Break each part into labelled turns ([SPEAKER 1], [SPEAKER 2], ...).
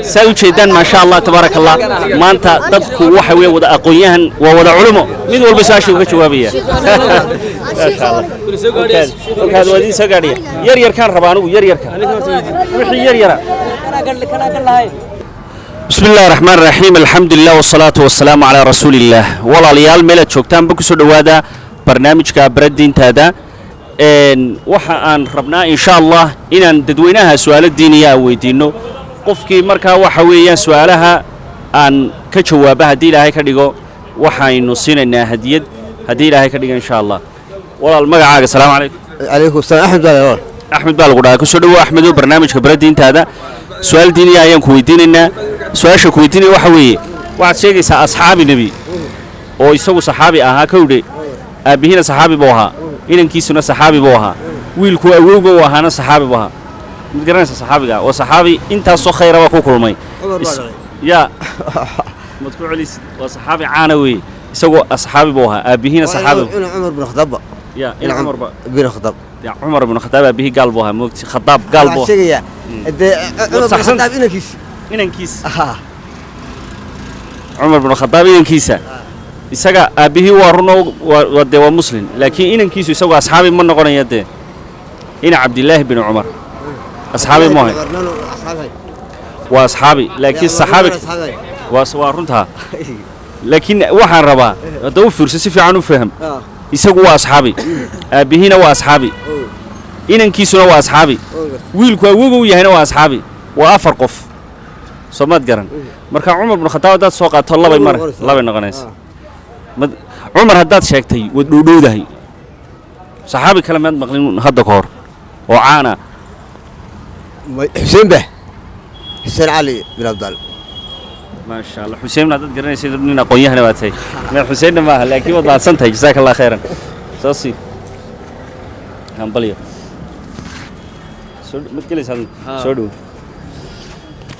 [SPEAKER 1] ساوي شيدان ما شاء الله تبارك الله ما أنت ضدك وحوي وذا أقوياهن ووذا علمه مين والبساش وكشوابية ما شاء الله وكان ودي سجارية ير كان ربانو ير كان وحي ير بسم الله الرحمن الرحيم الحمد لله والصلاة والسلام على رسول الله والله ليال ملت شوكتان بكسر هذا برنامج كبردين هذا waxa aan rabnaa insha Allah inaan dadweynaha su'aalo diiniya weydiino qofkii markaa waxa weeyaan su'aalaha aan ka jawaabo hadii Ilaahay ka dhigo waxaynu siinaynaa hadiyad hadii Ilaahay ka dhigo insha Allah walaal magacaaga salaamu alaykum Ahmed baa lagu dhahay ku soo dhawo Ahmed oo barnaamijka baradiintaada su'aal diiniya ayaan ku weydiinaynaa su'aasha ku weydiinay waxa weeye waxaad sheegaysaa asxaabi nabi oo isagu saxaabi ahaa kawdhe aabihina saxaabi buu ahaa inankiisuna saxaabi buu ahaa wiilku awowga uu ahaana saxaabi buu ahaa mid garanaysa saxaabiga oo saxaabi intaas soo khayra ku kulmay ya madku celiis waa saxaabi caana weey isagoo asxaabi buu ahaa aabihina saxaabi
[SPEAKER 2] Umar bin Khattab
[SPEAKER 1] ya Umar
[SPEAKER 2] bin Khattab
[SPEAKER 1] ya Umar bin Khattab aabihi gaal buu ahaa moogti Khattab gaal buu
[SPEAKER 2] sheegaya Umar bin Khattab
[SPEAKER 1] inankiis Umar bin Khattab inankiisa isaga aabihii waa runo waa muslim laakiin inankiisu isagu asxaabi ma noqonaya de ina Abdullah bin Umar asxaabi ma ahay waa asxaabi laakiin saxaabi waa runta laakiin waxaan rabaa haduu fiirso si fiican u faham isagu waa asxaabi aabihina waa asxaabi inankiisuna waa asxaabi wiilku awoogu yahayna waa asxaabi waa afar qof soomad garan marka Umar bin Khattab dad soo qaato laba noqonaysa عمر هداد شاكتي ودودودهي صحابي كلمات مقلين هدا كور وعانا
[SPEAKER 2] حسين به حسين علي بن عبد الله
[SPEAKER 1] ما شاء الله حسين هداد قرني سيد ابننا قويهنا باتي من حسين ما لكن وضع سنتي جزاك الله خيرا صاصي همبليو متكلس هذا سودو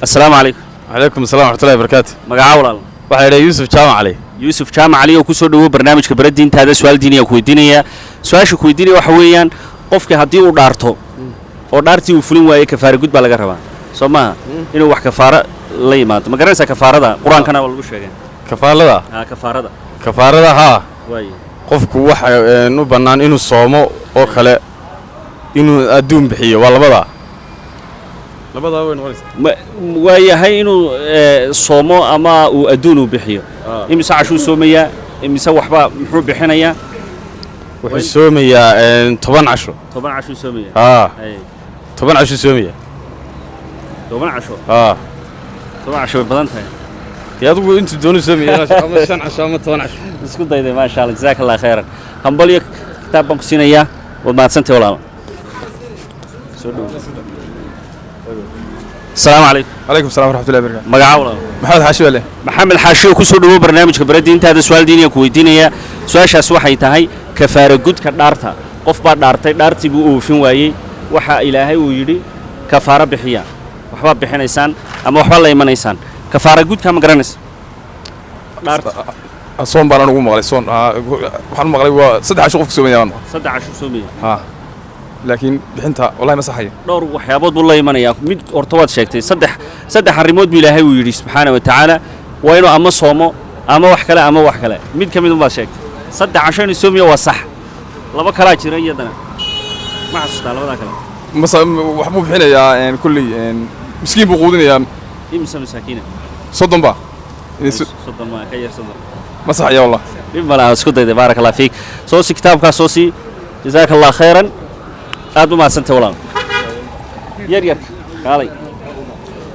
[SPEAKER 1] السلام عليكم
[SPEAKER 3] وعليكم السلام ورحمة الله وبركاته
[SPEAKER 1] مقعاول
[SPEAKER 3] waxay Yusuf Jaamac Ali
[SPEAKER 1] Yusuf Jaamac Ali oo ku soo dhawo barnaamijka baradiintaada su'aal diiniya ku weydiinaya su'aasha ku weydiinaya waxa weeyaan qofka hadii uu dhaarto oo dhaartii uu fulin waayo kafaara gud baa laga rabaa Soomaa inuu wax kafaara la yimaado ma garanaysaa kafaarada quraankana waa lagu sheegay
[SPEAKER 3] kafaarada ha
[SPEAKER 1] way
[SPEAKER 3] qofku waxa u banaan inuu soomo oo kale inuu adduun bixiyo waa labada
[SPEAKER 1] waayahay inuu soomo ama uu adduun u bixiyo imisa cashu soomaya imisa waxba muxuu bixinayaa
[SPEAKER 3] wuxuu soomayaa 10 casho
[SPEAKER 1] 10 cashu soomaya
[SPEAKER 3] 10 casho soomaya
[SPEAKER 1] 10 casho 10 casho badan tahay
[SPEAKER 3] adigu inta doonay soomaya ama 5 casho ama 10 casho
[SPEAKER 1] isku dayday ma sha Allah jazakallahu khairan hambaliyo kitaabkan ku siinaya wad maadsantay walaal soo dhaw السلام عليكم.
[SPEAKER 3] وعليكم السلام ورحمة الله وبركاته.
[SPEAKER 1] مقعاولة.
[SPEAKER 3] محمد حاشي ولا؟
[SPEAKER 1] محمد حاشي وكسر دو برنامج كبردين هذا سؤال ديني كويدينية سؤال شاسوا حيتهاي كفارة جود كدارتها قف بعد دارتي بوفين وايي وحى إلهي ويري كفارة بحياة وحباب بحين إنسان أما وحباب الله يمن إنسان كفارة جود كم جرنس دارت
[SPEAKER 3] صون باران وقوم على صون وحنا مغلي وصدق عشوف سومية
[SPEAKER 1] صدق عشوف سومية
[SPEAKER 3] ها لكن بحنتها والله ما صحيح
[SPEAKER 1] دور وحيابود والله يمنيا مid ortood sheegtay saddex arimood bi Ilaahay uu yiri subhanahu wa ta'ala waa inuu ama soomo ama wax kale mid kamid uma sheegtay saddex cashan soomiyo waa sax laba kala jira iyadana ma xasuusta labada kale
[SPEAKER 3] wax buu bixinayaa kulli miskiin buu quudinayaa
[SPEAKER 1] imsa masaakiina
[SPEAKER 3] soddon ba
[SPEAKER 1] ka yar soddon
[SPEAKER 3] ma sax ya wallah
[SPEAKER 1] bimala isku dayday barakallahu fiik soo si kitaabka soo si jazakallahu khairan aad ma santa walaal yar kaalay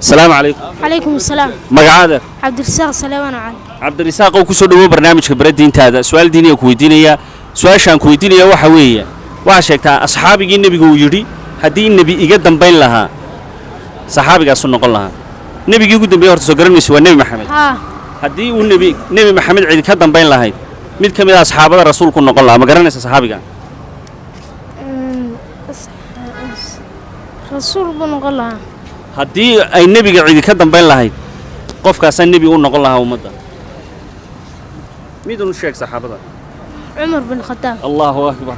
[SPEAKER 1] السلام عليكم.
[SPEAKER 4] عليكم السلام.
[SPEAKER 1] مقعادة.
[SPEAKER 4] عبد الرزاق سليمان علي.
[SPEAKER 1] عبد الرزاق وكسر دو برنامج كبردين هذا سؤال ديني وكويدينيا سؤال شان كويدينيا وحوية وعشان أصحابي النبي يقولي هدي النبي يقدم بين لها صحابي قاصون نقول لها النبي يقدم بيهرت سجرني سوى النبي محمد. هدي والنبي نبي محمد عيد كدم بين لها ميت كم إذا أصحاب الرسول كنا نقول لها ما قرني صحابي قال.
[SPEAKER 4] رسول بنقول لها.
[SPEAKER 1] هدي أي النبي عيد كدم بين لها قف كاس النبي يقول نقول لها ومدة. مين دون الشيخ صحابة؟
[SPEAKER 4] عمر بن الخطاب.
[SPEAKER 1] الله أكبر.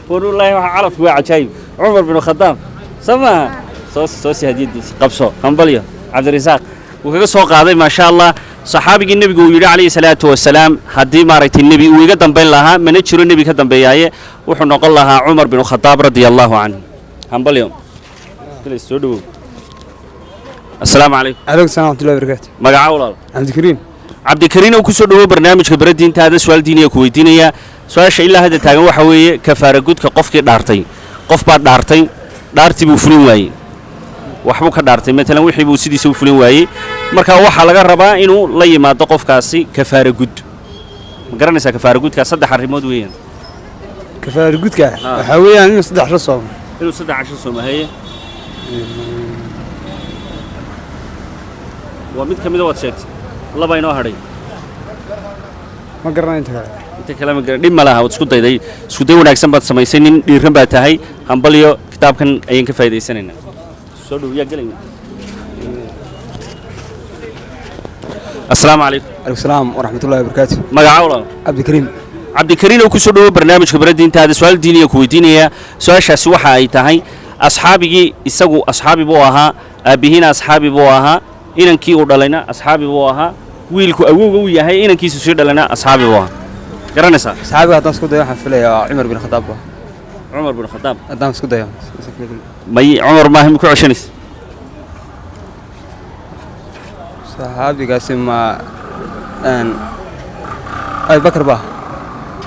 [SPEAKER 1] ونقول الله عرف هو عجيب عمر بن الخطاب. سمع soo hadiyadiisa qabso hambalyo cabdirasaaq wuu kaga soo qaaday ma sha Allah saxaabigii nabigu uu yiri calayhi salaatu wasalaam hadii maaragtay nabi uu iga dambeyn lahaa mana jiro nabi ka dambeeyay wuxuu noqon lahaa Umar bin Khattab radiyallahu anhu hambalyo kale soo dhawow السلام عليكم.
[SPEAKER 5] عليكم السلام ورحمة الله وبركاته.
[SPEAKER 1] مقعة ولا؟
[SPEAKER 5] عبد الكريم
[SPEAKER 1] وكسر له برنامج خبرة دين هذا سؤال ديني كويتينية سؤال شيء إلا هذا تاجو وحوي كفارة جود كقف كدارتين قف بعد دارتين دارتي بفلون واي وحبوك دارتين مثلا ويحبوا سيدي سو فلون واي مركا وح على جربا إنه لي ما تقف كاسي كفارة جود قرنا سا كفارة جود كصدق حرمود وين
[SPEAKER 5] كفارة جود كه حوي يعني صدق 10 صوم
[SPEAKER 1] إنه صدق 10 صوم هي ومد كم دوت شيء الله بينه هري
[SPEAKER 5] ما قرنا
[SPEAKER 1] أنت كلام قرنا دم ملاها وتسكت ده سكوتي ونأكسن بعد سماي سنين يرهم بعد هاي هم بليو كتاب كان أيين كفايدة سنين سودو يا جلين السلام عليكم.
[SPEAKER 5] عليكم السلام ورحمة الله وبركاته.
[SPEAKER 1] مقعة عبد الكريم وكسر برنامج خبرة دين هذا سؤال ديني كويتينية سؤال شاسوحة أي تهاي أصحابي يسقوا أصحابي بوها أبيهنا أصحابي بوها inankii uu dhalayna asxaabi buu ahaa wiilku awowga uu yahay inankiisu soo dhalayna asxaabi buu ahaa garanaysaa
[SPEAKER 5] asxaabiga haddaan isku dayo waxaan filayaa Umar bin Khattab haddaan isku dayo
[SPEAKER 1] may Umar ma him ku ceshanis
[SPEAKER 5] saxaabigaasi ma Abu Bakr ba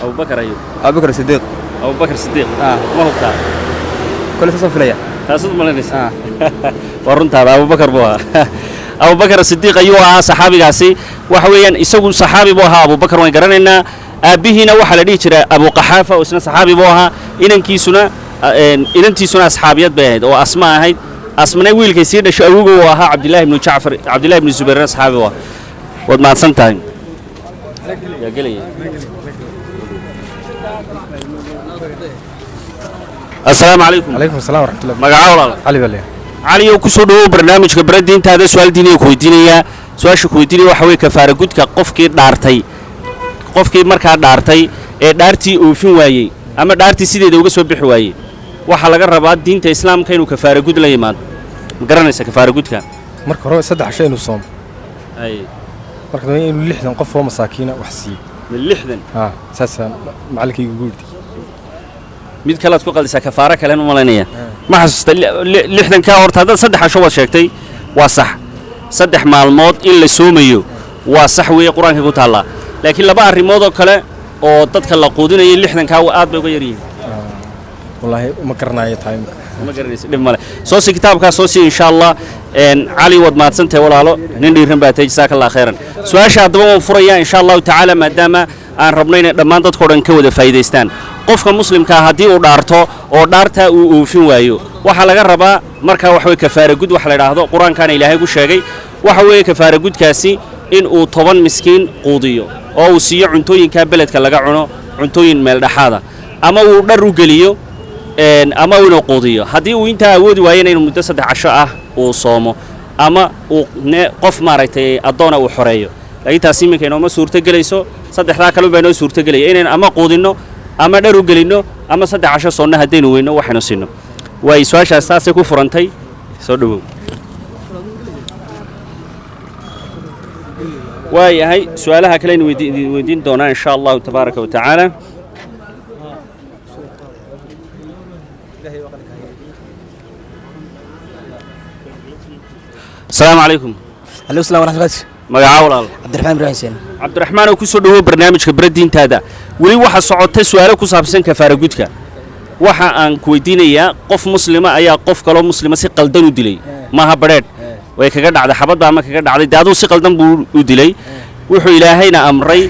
[SPEAKER 1] Abu Bakr ayu
[SPEAKER 5] Abu Bakr Siddiq
[SPEAKER 1] ma hubta
[SPEAKER 5] kale soo filaya
[SPEAKER 1] taasoo malanaysa waruntaada Abu Bakr buu ahaa أبو بكر الصديق أيها صحابي قاسي وحويا يسوون صحابي بوها أبو بكر ويقرننا أبيهنا وحلا ديشرا أبو قحافة وسنا صحابي بوها إن أنتي سنا صحابيات بعد وأسماء هاي أسماء ويل كثير شو أبوها عبد الله بن جعفر عبد الله بن الزبير صحابي بوها وما سنتين يا قلي السلام عليكم.
[SPEAKER 5] عليكم السلام ورحمة الله.
[SPEAKER 1] مقعة
[SPEAKER 5] علي بالله.
[SPEAKER 1] علي وكسر له برنامج خبرة دين هذا سؤال ديني كويتينية سؤال شو كويتيني وحوي كفارة جود كقف كي دارتي قف كي مركز دارتي دارتي وفين واي أما دارتي سيدي دوجس وبحواي وحلا جربات دين الإسلام كانوا كفارة جود لا يمان مقرنا كفارة جود كان
[SPEAKER 6] مركز رأي صدق عشان وصوم
[SPEAKER 1] أي
[SPEAKER 6] مركز إنه اللحن قفوا مساكين وحسي
[SPEAKER 1] من اللحن
[SPEAKER 6] أساسا معلك يقول
[SPEAKER 1] mid kale aad ku qaldisa kafaara kale u malaynaya ma xasuusta lixdan ka horta dad saddex asho wad sheegtay waa sax saddex maalmood in la soomayo waa sax weey quraanka ku taala laakiin laba arimood oo kale oo dadka la quudinayo lixdan ka aad bay uga yar yihiin
[SPEAKER 6] wallahi ma garanayo time
[SPEAKER 1] ma garanaysid dhib male soo si kitaabka soo si insha Allah Ali wad maadsantahay walaalo nin dhiiran baa tay jazakallahu khairan su'aasha hadaba waan furaya insha Allah ta'ala maadaama aan rabno in dhammaan dadka dhan ka wada faa'iideystaan qofka muslimka hadii uu dhaarto oo dhaarta uu oofin waayo waxa laga rabaa marka wax way kafaara gud wax la yiraahdo quraankaana Ilaahay ku sheegay waxa way kafaara gudkaasi in uu 10 miskiin quudiyo oo uu siiyo cuntooyinka beledka laga cuno cuntooyin meel dhaxaada ama uu dhar u geliyo ama uu quudiyo hadii uu inta awoodi waayeen inuu muddo 3 casho ah uu soomo ama uu qof maaragtay adoona uu xoreeyo laakiin taasi iminka inoo ma suurta galayso saddexda kale baa inoo suurta galay inaan ama quudino ama dhar u gelino ama 3 casho soonna hadaynu weyno waxaynu siino way su'aashaas taasay ku furantay soo dhawow waayahay su'aalaha kale in weydiin doonaa insha Allah tabaaraka wa ta'ala السلام عليكم.
[SPEAKER 7] عليكم السلام ورحمة الله.
[SPEAKER 1] مقعول
[SPEAKER 7] عبد الرحمن بن حسين.
[SPEAKER 1] عبد الرحمن وكسر له برنامج خبرة دين هذا ولي واحد صعود سؤال كوسابسن كفارة جودك waxa aan ku weydiinayaa qof muslima ayaa qof kale muslima si qaldan u dilay ma ha bareed way kaga dhacday xabada ama kaga dhacday daadu si qaldan buu u dilay wuxuu ilaahayna amray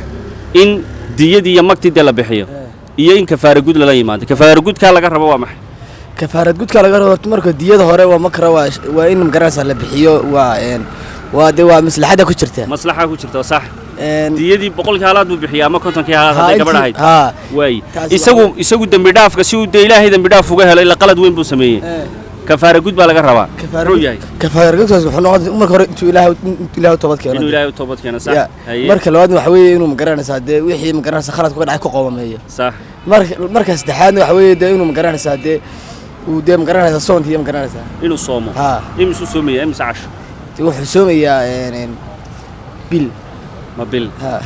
[SPEAKER 1] in diyadii iyo magtida la bixiyo iyo in kafaara gud la yimaado kafaara gudka laga rabo waa maxay
[SPEAKER 7] kafaara gudka laga rabo marka diyada hore waa makra waa in magaranaysa la bixiyo waa maslaxada ku jirta صح diyadii 100 haalaad buu bixiyaa ama 50 haalaad haday gabadh ahayd way isagu dambi dhaafka si uu Ilaahay dambi dhaaf uga helay la qalad weyn buu sameeyay kafaara gud baa laga rabaa kafaara gudkaas wuxuu noqday marka hore intuu Ilaahay toobad keeno sax marka labaad waxa weeye inuu magaranaysa wixii magaranaysa khalad ku dhacay ku qoobameeyo
[SPEAKER 1] sax
[SPEAKER 7] marka saddexaad waxa weeye inuu magaranaysa ودي مقرنها صوم هي مقرنها
[SPEAKER 1] inuu soomo
[SPEAKER 7] ها
[SPEAKER 1] imisuu soomaya imise casho
[SPEAKER 7] wuxuu soomayaa bil
[SPEAKER 1] ma bil
[SPEAKER 7] ها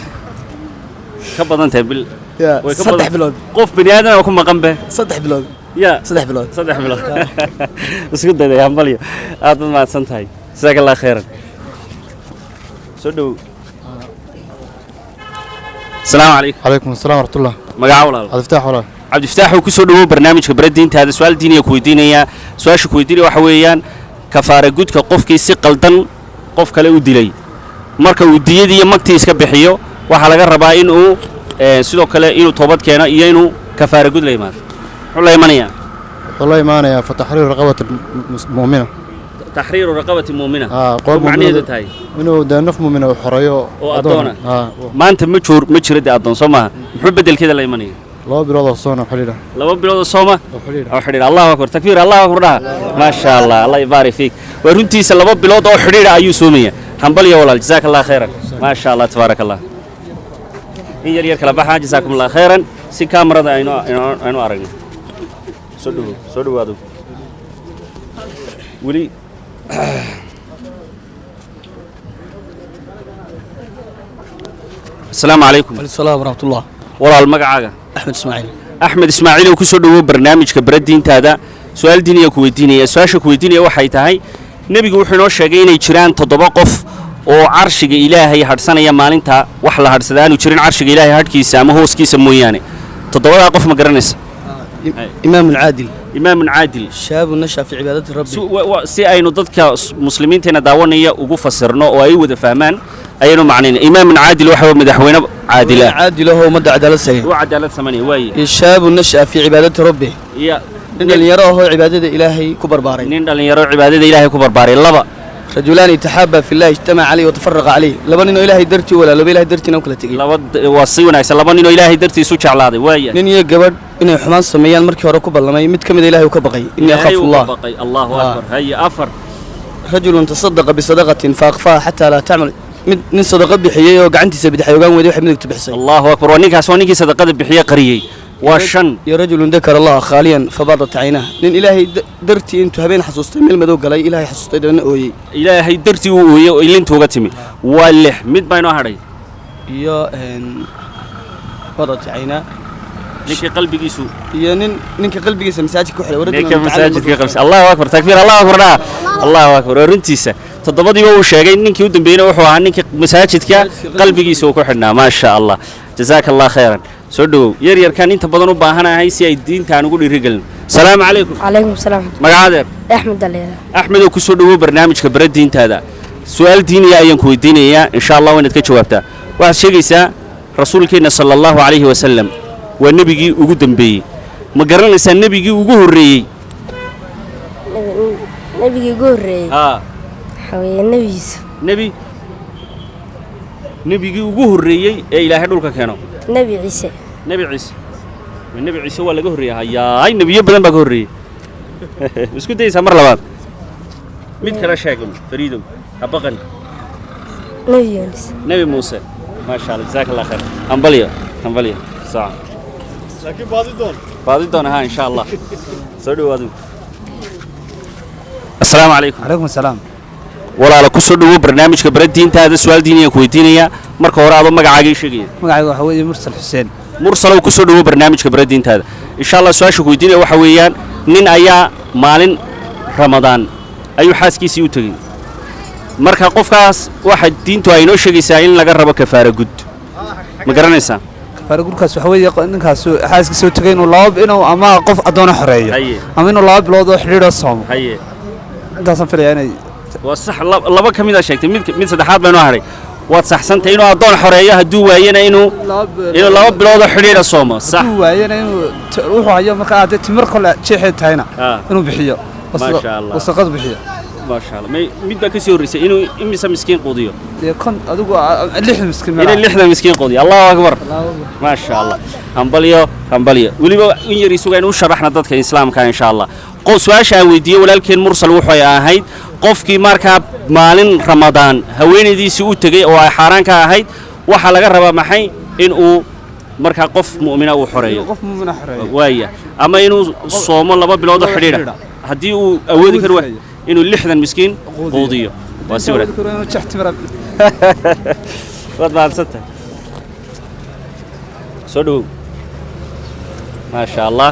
[SPEAKER 1] ka badan tahay bil
[SPEAKER 7] يا
[SPEAKER 1] way ka
[SPEAKER 7] صدح
[SPEAKER 1] badan
[SPEAKER 7] بلود
[SPEAKER 1] qof bini aadan oo ku maqan be
[SPEAKER 7] صدح بلود
[SPEAKER 1] ya
[SPEAKER 7] صدح بلود
[SPEAKER 1] saddex bilood isku dayday hambalyo aad baad mahadsan tahay jazaaka allah khayran soo dhow asalaamu calaykum
[SPEAKER 3] calaykum asalaam waraxmatullah
[SPEAKER 1] magaca walaal
[SPEAKER 3] cabdiftaax walaal
[SPEAKER 1] cabdiftaax uu ku soo dhawow barnaamijka baradiintaada su'aal diiniya ku weydiinaya su'aasha ku weydiinaya waxa weeyaan kafaara gudka qofkii si qaldan qof kale u dilay marka uu diyadii iyo magtii iska bixiyo waxa laga rabaa in uu sidoo kale inuu toobad keeno iyo inuu kafaara gud la yimaado wuxuu la imanayaa
[SPEAKER 3] wuxuu la imaanayaa fataxriir raqabati mu'mina
[SPEAKER 1] taxriiru raqabati mu'mina
[SPEAKER 3] qof
[SPEAKER 1] macnaheedu tahay
[SPEAKER 3] inuu dee naf mu'mina uu xoreeyo
[SPEAKER 1] oo adoona maanta ma jiro dee adoon soo maaha muxuu bedelkeeda la imanaya
[SPEAKER 3] 2 bilood oo soona xiliida
[SPEAKER 1] 2 bilood oo sooma oo xidhiidha allahu akbar takbiir allahu akbar dhaha maasha allah allah ibaarik fiik waa runtiisa 2 bilood oo xidhiidha ayuu soomaya hambalyo walaal jazaaka allah khayran maasha allah tabaaraka allah in yar yar kala baxa jazaakum allah khayran si kaamarada aynu aragno soo dhawaado weli السلام عليكم
[SPEAKER 7] السلام ورحمة الله
[SPEAKER 1] walaal magacaaga
[SPEAKER 7] أحمد إسماعيل
[SPEAKER 1] axmed ismaaciil oo ku soo dhawow barnaamijka baradiintaada su'aal diiniya ku weydiinaya su'aasha ku weydiinaya waxay tahay nebigu wuxuu inoo sheegay inay jiraan 7 qof oo carshiga ilaahay hadhsanaya maalinta wax la hadhsada aanu jirin carshiga ilaahay hadhkiisa ama hooskiisa mooyaane 7daa qof ma garanaysa
[SPEAKER 7] إمام عادل
[SPEAKER 1] imaam caadil
[SPEAKER 7] شاب نشأ في عبادة ربي
[SPEAKER 1] si aynu dadka muslimiinteena daawanaya ugu fasirno oo ay wada fahmaan ayaynu macnaynaa imaam caadil waxa uu madaxweyne caadila
[SPEAKER 7] عادل هو مدى عدالة سيء
[SPEAKER 1] oo cadaalad sameeyay waaye
[SPEAKER 7] شاب نشأ في عبادة ربه
[SPEAKER 1] iyo
[SPEAKER 7] إن اللي يراه عبادة إلهي كبر باري
[SPEAKER 1] nin dhalinyaro cibaadada ilaahay ku barbaaray laba
[SPEAKER 7] رجلان يتحابا في الله اجتمع عليه وتفرق عليه لبن إنه إلهي درتي ولا لب إلهي درتي نوكل تجي
[SPEAKER 1] laba waa si wanaagsan laba nin oo ilaahay dartiisu jeclaaday waaye
[SPEAKER 7] نين يجبر إنه حمان سميان مركي ورا كبر لما يمت كم إلهي وكبقي إني أخاف الله
[SPEAKER 1] الله اكبر هيا افر
[SPEAKER 7] رجل تصدق بصدقة فأخفاها حتى لا تعمل من صدقة بحية وقعنتي سبد حيوان ودي وحب منك تبحسي
[SPEAKER 1] الله اكبر ونيكاس ونيكي صدقه bixiye qariyay waa shan
[SPEAKER 7] يا رجل ذكر الله خاليا فباضت عيناه لأن إلهي درتي أنتو هبين حسوستي من المدوق علي إلهي حسوستي دون أوي
[SPEAKER 1] ilaahay dartii uu ooyay oo ilinta uga timi waa lix mid baa inoo hadhay
[SPEAKER 7] يا باضت عيناه
[SPEAKER 1] ninkii qalbigiisu
[SPEAKER 7] يا نينك قلبي مساجك كحلة ورجل
[SPEAKER 1] ninka masaajidka qabsay allahu akbar takbiir allahu akbar dhaa allahu akbar runtiisa toddobadii uu sheegay ninkii u dambeeyay wuxuu ahaa ninkii masaajidka qalbigiisa uu ku xidhnaa ma sha Allah jazaaka allah khayran soo dhawow yar yar kan inta badan u baahanahay si ay diinta aan ugu dhiirigelin salaamu calaykum
[SPEAKER 4] عليكم السلام
[SPEAKER 1] magacaadeer
[SPEAKER 4] أحمد دليلة
[SPEAKER 1] axmed oo ku soo dhawow barnaamijka baradiintaada su'aal diiniya ayaan ku weydiinayaa insha Allah inaad ka jawaabtaa waxaad sheegaysaa rasuulkeena sallallahu alayhi wa sallam waa nabigii ugu dambeeyay ma garanaysaa nabigii ugu horeeyay
[SPEAKER 4] نبي جوري
[SPEAKER 1] ها
[SPEAKER 4] حوي النبي يوسف
[SPEAKER 1] nabigii ugu horeeyay ee ilaahay dhulka keeno
[SPEAKER 4] نبي عيسى
[SPEAKER 1] nabi ciise nabi ciise waa laga horeeyay hayaay nabiyo badan baa ka horeeyay isku dayaysaa mar labaad mid kala sheegay fariidow abaqan
[SPEAKER 4] نبي يونس
[SPEAKER 1] nabi muuse ma sha Allah jazaak Allah khair hambalyo saa laakiin baadi doon ha insha Allah soo dhawaado assalaamu calaykum
[SPEAKER 7] عليكم السلام
[SPEAKER 1] walaalo ku soo dhawow barnaamijka baradiintaada su'aal diiniya ku weydiinaya marka hore aad magacaaga ii sheegaya
[SPEAKER 7] magacaygu waxa weeye mursal xuseen
[SPEAKER 1] mursalow ku soo dhawow barnaamijka baradiintaada insha Allah su'aasha ku weydiinaya waxa weeyaan nin ayaa maalin ramadaan ayuu xaaskiisii u tagay marka qofkaas waxa diintu ay noo sheegaysaa in laga rabo kafaara gud ma garanaysaa
[SPEAKER 7] kafaara gudkaas waxa weeye ninkaas xaaskiisa u tagay inuu ama qof adoona xoreeyo
[SPEAKER 1] haye
[SPEAKER 7] ama inuu 2 bilood oo xiriir soomo
[SPEAKER 1] haye
[SPEAKER 7] intaasaan filayaa inay
[SPEAKER 1] waa sax laba ka mid ah sheegtay mid saddexaad baa inoo haray waad saxsantay inuu adoon xoreeyo hadduu waayana inuu 2 bilood oo xiriir soomo sax
[SPEAKER 7] hadduu waayana inuu wuxuu hayo marka aad timir kale jeexid tahayna inuu bixiyo
[SPEAKER 1] maasha Allah
[SPEAKER 7] wasaqad bixiyo
[SPEAKER 1] maasha Allah mid baa ka soo horeysay inuu imisa miskiin quudiyo
[SPEAKER 7] kon adigu 6 miskiin
[SPEAKER 1] inay 6 miskiin quudiyo Allahu akbar maasha Allah hambalyo waliba in yar isugu inuu sharaxna dadka islaamka insha Allah su'aasha aan weydiiyay walaalkeen mursal wuxuu ahayd qofkii markaa maalin ramadaan haweenaydiisii u tagay oo ay xaraan ka ahayd waxa laga rabaa maxay in uu marka qof mu'mina uu xoreeyo
[SPEAKER 5] qof muumina xoreeyo
[SPEAKER 1] waaya ama inuu soomo 2 bilood oo xidhiidha haddii uu awoodi karo inuu 60 miskiin quudiyo waa si wanaagsan wad maadsanta soo dhawow maasha allah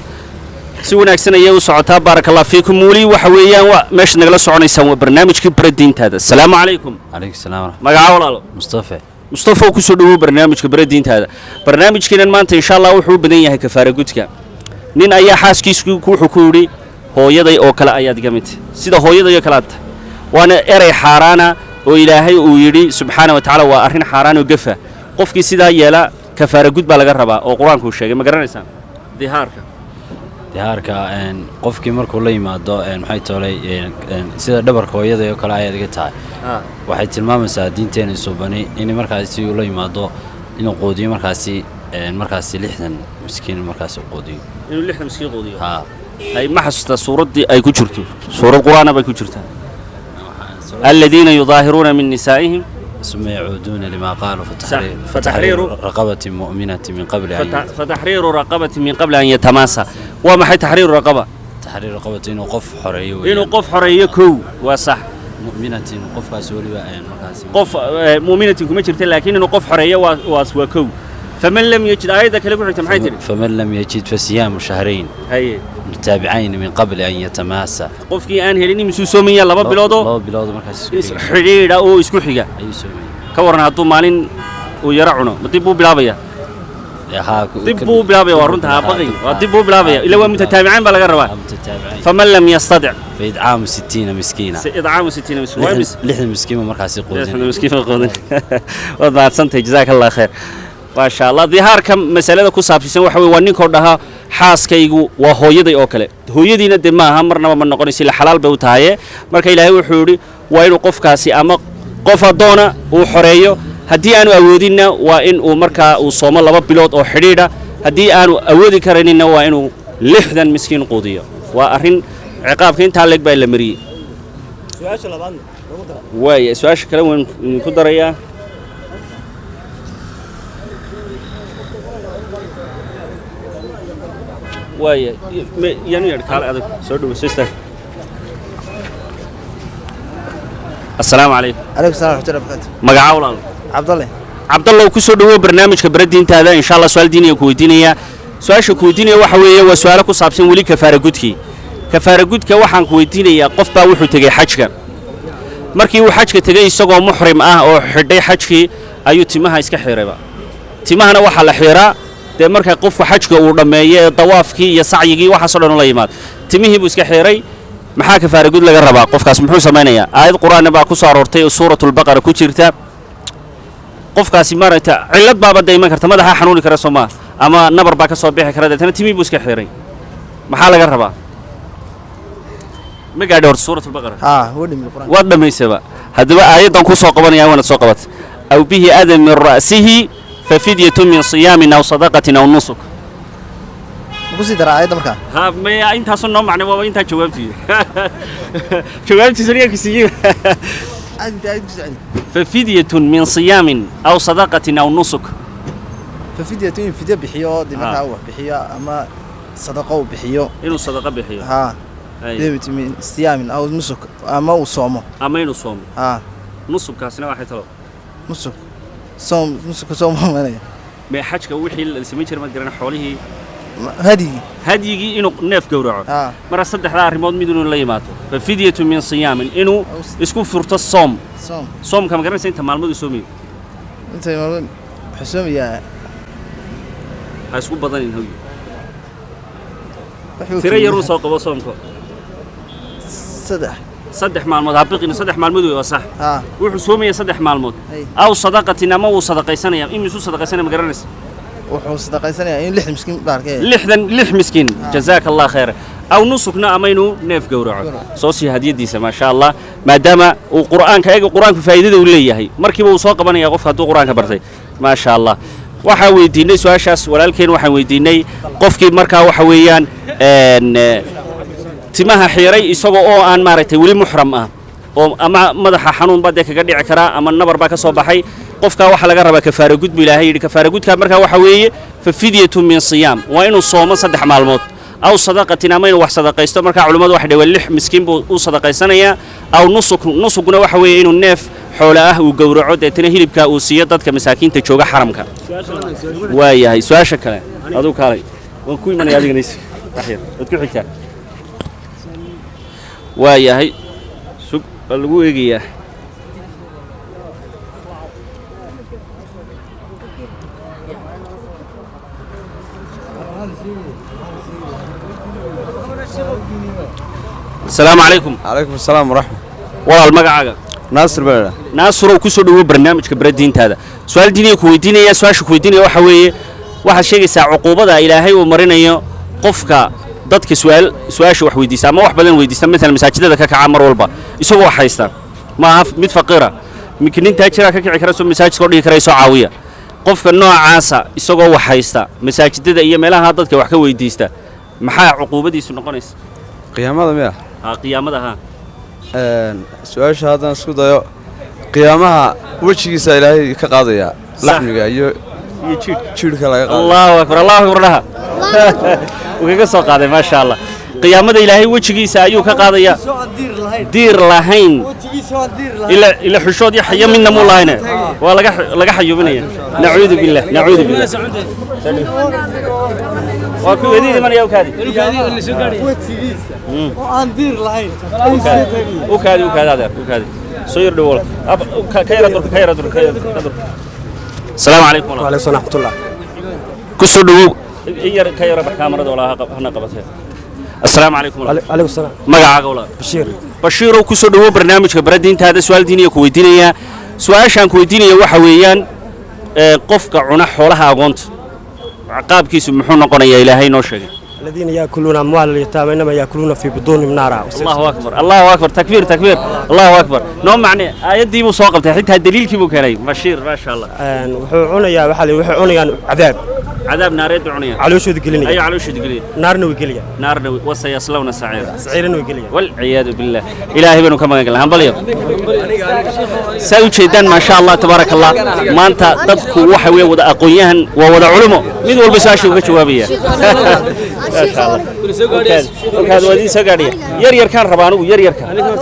[SPEAKER 1] si wanaagsan ayay u socotaa barakallahu fiikum wali waxa weeyaan meesha nagala soconaysaan waa barnaamijkii baradiintaada assalaamu calaykum
[SPEAKER 8] عليك السلام ورحمة
[SPEAKER 1] magaca walaalo
[SPEAKER 8] مصطفى
[SPEAKER 1] mustafa ku soo dhawow barnaamijka baradiintaada barnaamijkeenan maanta insha Allah wuxuu badan yahay kafaara gudka nin ayaa xaaskiisu wuxuu ku yiri hooyaday oo kale ayaad gamid sida hooyaday kale aad waana eray xaaraana oo ilaahay uu yiri subxaanahu wa ta'ala waa arrin xaaraan oo gafa qofkii sidaa yeela kafaara gud baa laga rabaa oo quraanku sheegay ma garanaysaa dihaarka
[SPEAKER 8] dihaarka qofkii markuu la yimaado maxay toolay sida dhabarka hooyada oo kale ayaad iga tahay waxay tilmaamaysaa diinteena suubani in markaasi uu la yimaado inuu qoodiyo markaasi 60 miskiin markaasi qoodiyo
[SPEAKER 1] inuu 60 miskiin qoodiyo ay ma xasuusta suuradii ay ku jirto suurad quraana bay ku jirtaa alladina yudahiruna min nisaa'ihim
[SPEAKER 8] ثم يعودون لما قالوا فتحرير رقبة مؤمنة من قبل أن
[SPEAKER 1] فتحرير رقبة من قبل أن يتماسى وما حي تحرير رقبة
[SPEAKER 8] تحرير رقبة إنه قف حرية
[SPEAKER 1] إنه قف حرية كو وصح
[SPEAKER 8] مؤمنة قف كاسوري وأين
[SPEAKER 1] قف مؤمنة كم جرت لكن إنه قف حرية وكو فمن لم يجد أيضا كلكم حيتر
[SPEAKER 8] فمن لم يجد فصيام شهرين
[SPEAKER 1] هي
[SPEAKER 8] متابعين من قبل أن يتماسى
[SPEAKER 1] قف كي أن هليني مسوسومية لبا بلادو
[SPEAKER 8] مركز
[SPEAKER 1] حريرة أو إسكو حجة
[SPEAKER 8] أي سومي
[SPEAKER 1] كورنا هاتو مالين ويرعونه مطيبو بلابيا طيبو بلابيا ورنتها بقي وطيبو بلابيا إلا هو متتابعين بلا قربا فمن لم يستطع
[SPEAKER 8] فإدعام 60 مسكينة
[SPEAKER 1] إدعام 60 مسكين
[SPEAKER 8] لحن مسكين مركز يقودين
[SPEAKER 1] لحن مسكين يقودين وضعت سنتي جزاك الله خير ما شاء الله dihaarka mas'alada ku saabsan waxa weey waa ninka dhaha xaaskaygu waa hooyaday oo kale hooyadiina de maaha marnaba ma noqonayso ila xalaal bay u tahay marka ilaahay wuxuu yiri waa inuu qofkaasi ama qof adoona uu xoreeyo hadii aanu awoodina waa in uu marka uu soomo 2 bilood oo xidhiidha hadii aanu awoodi karinina waa inuu 60 miskiin quudiyo waa arrin ciqaabka inta leeg baa la mariyay su'aasha labaad way su'aasha kale waan ku darayaa واي يعني يركال هذا سودو سيستر السلام عليكم
[SPEAKER 2] عليكم السلام ورحمة الله وبركاته
[SPEAKER 1] مقعا ولا عبد الله وكسو دو برنامجka baradiinta hada insha Allah su'aal diiniga ku weydiinaya su'aasha ku weydiinaya waxa weeye waa su'aalo ku saabsan wali kafaara gudka waxaan ku weydiinayaa qof baa wuxuu tagay xajka markii uu xajka tagay isagoo muhrim ah oo xidhay xajkii ayuu timaha iska xiirayba timahana waxa la xiiraa de marka qofku xajka uu dhameeyay tawaafkii iyo sacyigii waxa soo dhan la yimaad timihii buu iska xiiray maxaa kafaara gud laga rabaa qofkaas muxuu sameeyaa aayad quraan baa ku soo aroortay suuratul baqara ku jirta qofkaasi marata cilad baaba dayman karta madaxa xanuuni kara Soomaa ama nabar baa ka soo bixi kara dadna timihii buu iska xiiray maxaa laga rabaa ma gaadho suuratul baqara wad dhameysaba hadaba aayadan ku soo qabanaya wana soo qabat aw bihi adam min ra'sihi ففدية من صيام أو صدقة أو نسك.
[SPEAKER 2] بصي ترى عيد مركا.
[SPEAKER 1] ها ما أنت أصلا معنى ما أنت جوابتي. جوابتي سريع كسيء. ففدية من صيام أو صدقة أو نسك.
[SPEAKER 2] ففدية بحياة دي مركا هو بحياة أما صدقة بحياة.
[SPEAKER 1] إنه صدقة بحياة.
[SPEAKER 2] ها. ديمت من صيام أو نسك أما وصوم.
[SPEAKER 1] أما إنه صوم.
[SPEAKER 2] ها.
[SPEAKER 1] نسك كاسنا واحد تلو.
[SPEAKER 2] نسك. صوم نسك صوم مالي
[SPEAKER 1] ما حاجك وحي السميتر ما قرنا حوله هدي إنه نف جورعه مرة صدق هذا رماد ميدون لا يماتوا ففدية من صيام إنه يسكون فرط صوم كم قرنا سنت معلومات يسومي
[SPEAKER 2] أنت معلوم حسوم يا
[SPEAKER 1] هسكون بدنين هوي ترى يروس أو قبض صومك صدح معلومات هبقي إنه صدح معلومات وصح وحسومي صدح معلومات أو صدقة ما هو صدقة سنة يا إمي سو صدقة سنة مقرنس
[SPEAKER 2] وحو صدقة سنة يعني لح مسكين بارك
[SPEAKER 1] لح مسكين جزاك الله خير أو نسكنا أمينو نيف جورع صوصي هدية ديسة ما شاء الله ما دام وقرآن كأيق قرآن في فائدة وليه هي مركب وساق بنا يقف هاتو قرآن كبرتي ما شاء الله وحوي ديني سواشاس ولكن وحوي ديني قفكي مركا وحويان timaha xiiray isagoo oo aan maaragtay wali muhram ah oo ama madaxa xanuun baa kaga dhici kara ama nabar baa ka soo baxay qofka waxa laga rabaa kafaara gud bi ilaahay yiri kafaara gudka marka waxa weeye fa fidyatu min siyam waa inuu soomo 3 maalmood aw sadaqatin ama inuu wax sadaqaysto marka culimadu waxa dhawaa 6 miskiin buu u sadaqaysanaya aw nusuguna waxa weeye inuu neef xoolo ah uu gowraco deetana hilibka uu siiyo dadka masaakiinta jooga xaramka waayahay su'aasha kale aduu kaalay waan ku imanaya adigana waxyar dadku xigtaa waayahay sug lagu eegayaa السلام عليكم.
[SPEAKER 3] عليكم السلام ورحمة.
[SPEAKER 1] والله المقعة.
[SPEAKER 3] ناصر بلد.
[SPEAKER 1] ناصر وكسر هو برنامج كبردين هذا. سؤال ديني كويديني يا سؤال شو كويديني وحوي واحد شيء ساعة عقوبة إلهي ومرنا يا قفك ضدك سؤال شو وحويدي سام ما واحد بدن ويدي سام مثلا مساجد هذا كعمر والبا يسووا حيستا ما هف ميت فقيرة ممكن أنت هتشرا كعكرسوا مساجد صوري كريسوا عاوية قفك النوع عاسى يسووا حيستا مساجد هذا أيام لها ضدك وحكي ويديستا محا عقوبة دي سنقنيس.
[SPEAKER 3] قيامة مياه.
[SPEAKER 1] قيامتها
[SPEAKER 3] سؤال هذا نسكت يا قيامها وجهي سائله كقاضية لحمك أيوه يشيل كلا
[SPEAKER 1] الله أكبر الله أكبر لها وكيف سوق هذا ما شاء الله قيامة إلهي وجهي سائله كقاضية دير لهين إلا حشود يحيى منا مولانا ولا حيو مني نعوذ بالله نعوذ بالله وكل هذه من يوكادي اللي سوكادي وعن دير لهين وكادي هذا وكادي صير دول كير دور السلام عليكم
[SPEAKER 9] وعليكم السلام ورحمة الله
[SPEAKER 1] كسر دو كير بكاميرا ولا هنا قبتها السلام عليكم
[SPEAKER 9] وعليكم السلام
[SPEAKER 1] مقعة ولا بشير وكسر دو برنامج كبردين هذا سؤال ديني كويدينيا سؤال شان كويدينيا وحويان قفك عنا حولها أغنت عقاب كيس محون قنية إلهي نوشة
[SPEAKER 9] الذين يأكلون أموال اليتامى إنما يأكلون في بطونهم نارا.
[SPEAKER 1] الله أكبر الله أكبر تكبير الله أكبر نوم معني آيات دي مساقب تحتها الدليل كيف كان بشير ما شاء الله.
[SPEAKER 9] وحنا يا وحلي وحنا عذاب
[SPEAKER 1] نار يدعوني
[SPEAKER 9] علوش ذقلني
[SPEAKER 1] أي علوش ذقلني
[SPEAKER 9] نار وقليا
[SPEAKER 1] نار وسيصلون سعيرا
[SPEAKER 9] وقليا
[SPEAKER 1] والعياذ بالله إلهي بنو كما قال هم بليو سوي شيطان ما شاء الله تبارك الله ما أنت تبكو وحوي ودا أقوياهن وودا علمه مين والبساشي وكشوابية ما شاء الله وكان ودي سقارية ير كان ربانو ير كان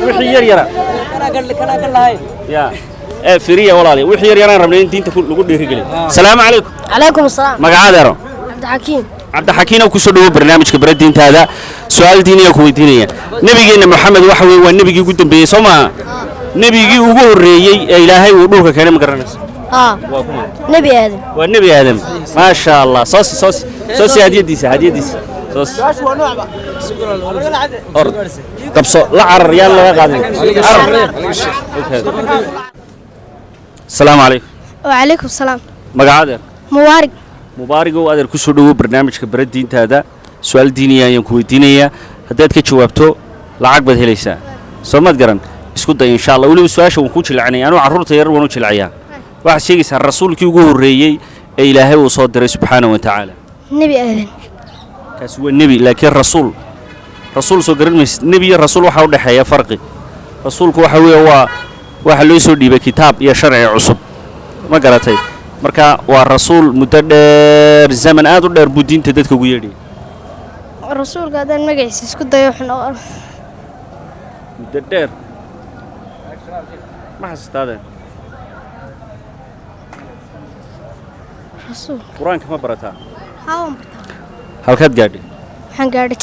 [SPEAKER 1] وحي ير يا فريه والله وحي ير ربنا أنت تقول لي رجلي السلام عليكم
[SPEAKER 4] عليكم السلام
[SPEAKER 1] مقعد عبد الحكيم وكسر برنامج كبردين هذا سؤال ديني وكويدينية نبينا محمد وحوي والنبي قدام بيسمع نبي وجوه الرجال إلهي وروحه كان مقرنس
[SPEAKER 4] نبي آدم
[SPEAKER 1] والنبي آدم ما شاء الله صوص هدية ديس صوص طب لا عر يلا قاعدين السلام عليكم
[SPEAKER 4] وعليكم السلام
[SPEAKER 1] مقعد
[SPEAKER 4] مبارك
[SPEAKER 1] وأدر كسر برنامج كبردين هذا سؤال دينية ينكوي دينية هدات كجوابته لعقبة هليسا سمعت قرن اسكت إن شاء الله ولو سؤال شو نكوش العني أنا عرورت ير ونوش العيا واحد شيء يسأل الرسول كي يقول الرئي إلهي وصادر سبحانه وتعالى
[SPEAKER 4] نبي آدم
[SPEAKER 1] كسوى النبي لكن رسول صدر المس نبي الرسول وحاول حياة فرقي رسولك وحوي هو واحد ليس يدي بكتاب يا شرع عصب ما قرأتي مركا والرسول متدر زمن آدر در بدين تدك ويري
[SPEAKER 4] الرسول قاعد المجلس اسكت يوحنا
[SPEAKER 1] متدر ما حسيت هذا
[SPEAKER 4] رسول
[SPEAKER 1] قرآن كم برتها
[SPEAKER 4] هاوم
[SPEAKER 1] هل كد قاعد
[SPEAKER 4] حنقاعد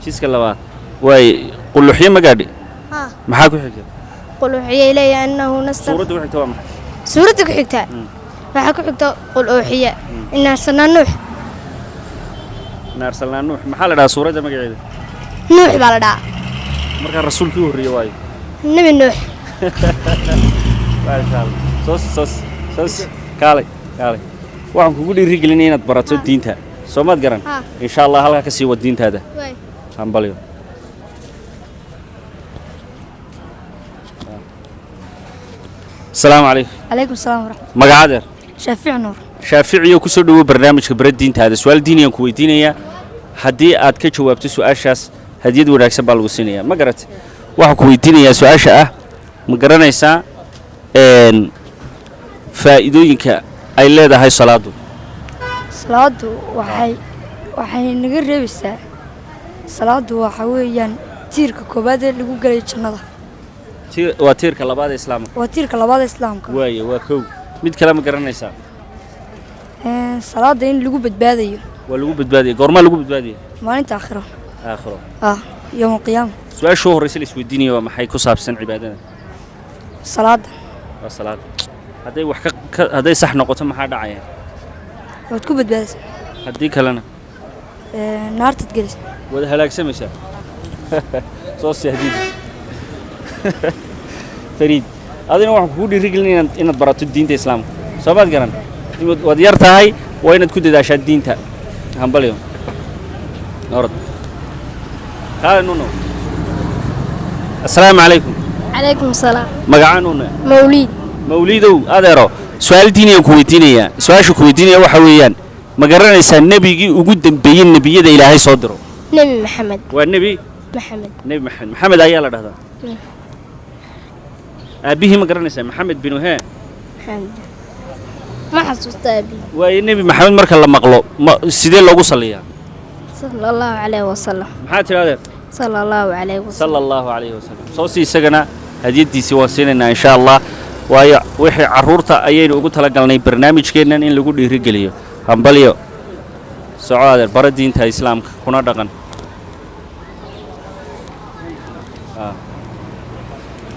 [SPEAKER 4] تسكلابات
[SPEAKER 1] واي قل له حين ما قاعد ما حاكوا حكي
[SPEAKER 4] قل وحي إلي أنه نزل
[SPEAKER 1] سورة وحكي وما
[SPEAKER 4] سورتك حكتها فحكوا حكتها قل أوحي إن أرسلنا نوح
[SPEAKER 1] أرسلنا نوح محل دا سورة ما قاعد
[SPEAKER 4] نوح بالدا
[SPEAKER 1] مركا الرسول فيه الرواية
[SPEAKER 4] النبي نوح
[SPEAKER 1] ما شاء الله صوص كالي waxaan kugu dhiirigelinay inaad barato diinta Soomaad garan insha Allah halka ka sii wad diintaada hanbalyo السلام عليكم
[SPEAKER 4] عليكم السلام ورحمة
[SPEAKER 1] مقعد
[SPEAKER 4] شافعي
[SPEAKER 1] ku soo dhawo barnaamijka baradiintaada su'aal diiniyan ku weydiinaya hadii aad ka jawaabto su'aashaas hadiyad wanaagsan baa lagu siinaya ma garat waxa ku weydiinaya su'aasha ah ma garanaysaa faa'iidooyinka ay leedahay salaadu
[SPEAKER 4] salaadu waxay naga reebaysaa salaadu waxa weeyaan tiirka koobaad ee lagu galay jannada
[SPEAKER 1] waa tiirka labaad ee islaamka
[SPEAKER 4] waa tiirka labaad ee islaamka
[SPEAKER 1] waaye waa kow mid kale ma garanaysaa
[SPEAKER 4] salaada in lagu badbaadayo
[SPEAKER 1] waa lagu badbaadiya goormaa lagu badbaadiya
[SPEAKER 4] maalinta aakhiro yawm alqiyaama
[SPEAKER 1] su-aasha horeysa la isweydiinaya waa maxay ku saabsan cibaadada
[SPEAKER 4] salaada
[SPEAKER 1] waa salaada hadday sax noqoto maxaa dhacaya
[SPEAKER 4] waad ku badbaadaysaa
[SPEAKER 1] haddii kalena
[SPEAKER 4] naartaad gelaysa
[SPEAKER 1] waad halaagsamaysaa soo sahdiid fariid adina waxaan kugu dhiirigelinaya inaad barato diinta islaamka soo maad garan waad yar tahay waa inaad ku dadaashaa diinta hambalyo orod kaale nuno assalaamu calaykum
[SPEAKER 4] calaykum salaam
[SPEAKER 1] magacaa nuno mawliidow adeero su-aal diiniyaan ku weydiinayaa su-aasha ku weydiinaya waxa weeyaan ma garanaysaa nebigii ugu dambeeyey nebiyada ilaahay soo diro
[SPEAKER 4] nebi maxamed
[SPEAKER 1] waa nebi maxamed ayaa la dhahdaa aabihii ma garanaysaa maxamed binu hee
[SPEAKER 4] ma xasuusta aabihii
[SPEAKER 1] waayo nebi maxamed marka la maqlo sidee loogu salliyaa
[SPEAKER 4] sala allahu calayhi wasalam
[SPEAKER 1] maxaa tidhahdeen
[SPEAKER 4] sala allahu calayhi wasalam
[SPEAKER 1] soo sii isagana hadiyadiisii waan siinaynaa insha allah waayo wixii carruurta ayaynu ugu talagalnay barnaamijkeennan in lagu dhiirigeliyo hambalyo soco adeer bara diinta islaamka kuna dhaqan